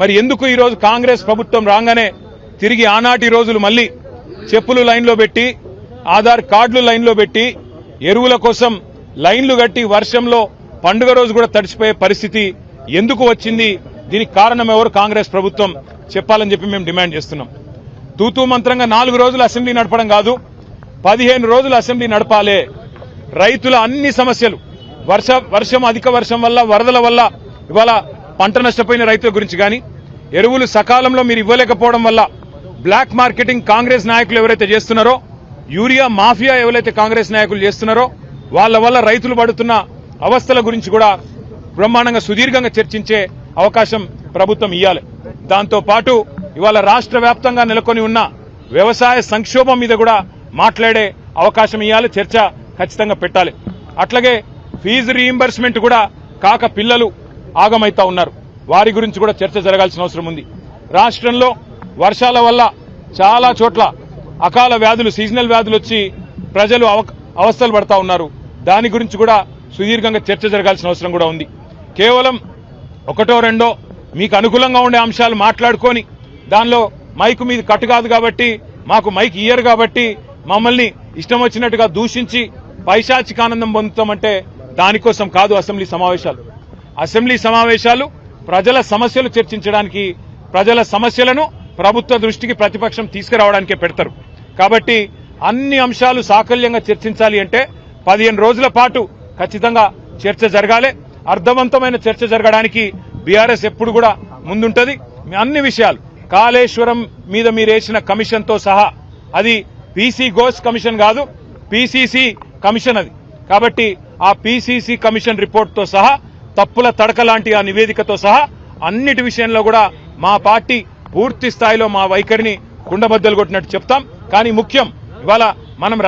మరి ఎందుకు ఈ రోజు కాంగ్రెస్ ప్రభుత్వం రాగానే తిరిగి ఆనాటి రోజులు మళ్ళీ చెప్పులు లైన్లో పెట్టి ఆధార్ కార్డులు లైన్లో పెట్టి ఎరువుల కోసం లైన్లు కట్టి వర్షంలో పండుగ రోజు కూడా తడిసిపోయే పరిస్థితి ఎందుకు వచ్చింది? దీనికి కారణం ఎవరు? కాంగ్రెస్ ప్రభుత్వం చెప్పాలని చెప్పి మేము డిమాండ్ చేస్తున్నాం. తూతూ మంత్రంగా 4 రోజులు అసెంబ్లీ నడపడం కాదు, 15 రోజులు అసెంబ్లీ నడపాలే. రైతుల అన్ని సమస్యలు, వర్షం అధిక వర్షం వల్ల, వరదల వల్ల ఇవాళ పంట నష్టపోయిన రైతుల గురించి కానీ, ఎరువులు సకాలంలో మీరు ఇవ్వలేకపోవడం వల్ల బ్లాక్ మార్కెటింగ్ కాంగ్రెస్ నాయకులు ఎవరైతే చేస్తున్నారో, యూరియా మాఫియా ఎవరైతే కాంగ్రెస్ నాయకులు చేస్తున్నారో వాళ్ళ వల్ల రైతులు పడుతున్న అవస్థల గురించి కూడా బ్రహ్మాండంగా సుదీర్ఘంగా చర్చించే అవకాశం ప్రభుత్వం ఇవ్వాలి. దాంతో పాటు ఇవాళ రాష్ట్ర వ్యాప్తంగా నెలకొని ఉన్న వ్యవసాయ సంక్షోభం మీద కూడా మాట్లాడే అవకాశం ఇవ్వాలి, చర్చ ఖచ్చితంగా పెట్టాలి. అట్లాగే ఫీజు రీయింబర్స్మెంట్ కూడా కాక పిల్లలు ఆగమైతా ఉన్నారు, వారి గురించి కూడా చర్చ జరగాల్సిన అవసరం ఉంది. రాష్ట్రంలో వర్షాల వల్ల చాలా చోట్ల అకాల వ్యాధులు, సీజనల్ వ్యాధులు వచ్చి ప్రజలు అవస్థలు పడతా ఉన్నారు. దాని గురించి కూడా సుదీర్ఘంగా చర్చ జరగాల్సిన అవసరం కూడా ఉంది. కేవలం ఒకటో రెండో మీకు అనుకూలంగా ఉండే అంశాలు మాట్లాడుకొని దానిలో మైకు మీద కట్టు కాదు కాబట్టి, మాకు మైక్ ఇయ్యరు కాబట్టి మమ్మల్ని ఇష్టం వచ్చినట్టుగా దూషించి పైశాచికానందం పొందుతామంటే దానికోసం కాదు అసెంబ్లీ సమావేశాలు. అసెంబ్లీ సమావేశాలు ప్రజల సమస్యలు చర్చించడానికి, ప్రజల సమస్యలను ప్రభుత్వ దృష్టికి ప్రతిపక్షం తీసుకురావడానికే పెడతారు. కాబట్టి అన్ని అంశాలు సాకల్యంగా చర్చించాలి అంటే 15 రోజుల పాటు ఖచ్చితంగా చర్చ జరగాలి. అర్థవంతమైన చర్చ జరగడానికి బీఆర్ఎస్ ఎప్పుడు కూడా ముందుంటది. అన్ని విషయాలు, కాళేశ్వరం మీద మీరేసిన కమిషన్తో సహా, అది పీసీ ఘోష్ కమిషన్ కాదు, పీసీసీ కమిషన్ అది. కాబట్టి ఆ పీసీసీ కమిషన్ రిపోర్ట్తో సహా, తప్పుల తడక లాంటి ఆ నివేదికతో సహా అన్నిటి విషయంలో కూడా మా పార్టీ పూర్తి స్థాయిలో మా వైఖరిని కుండబద్దలు కొట్టినట్టు చెప్తాం. కానీ ముఖ్యం, ఇవాళ మనం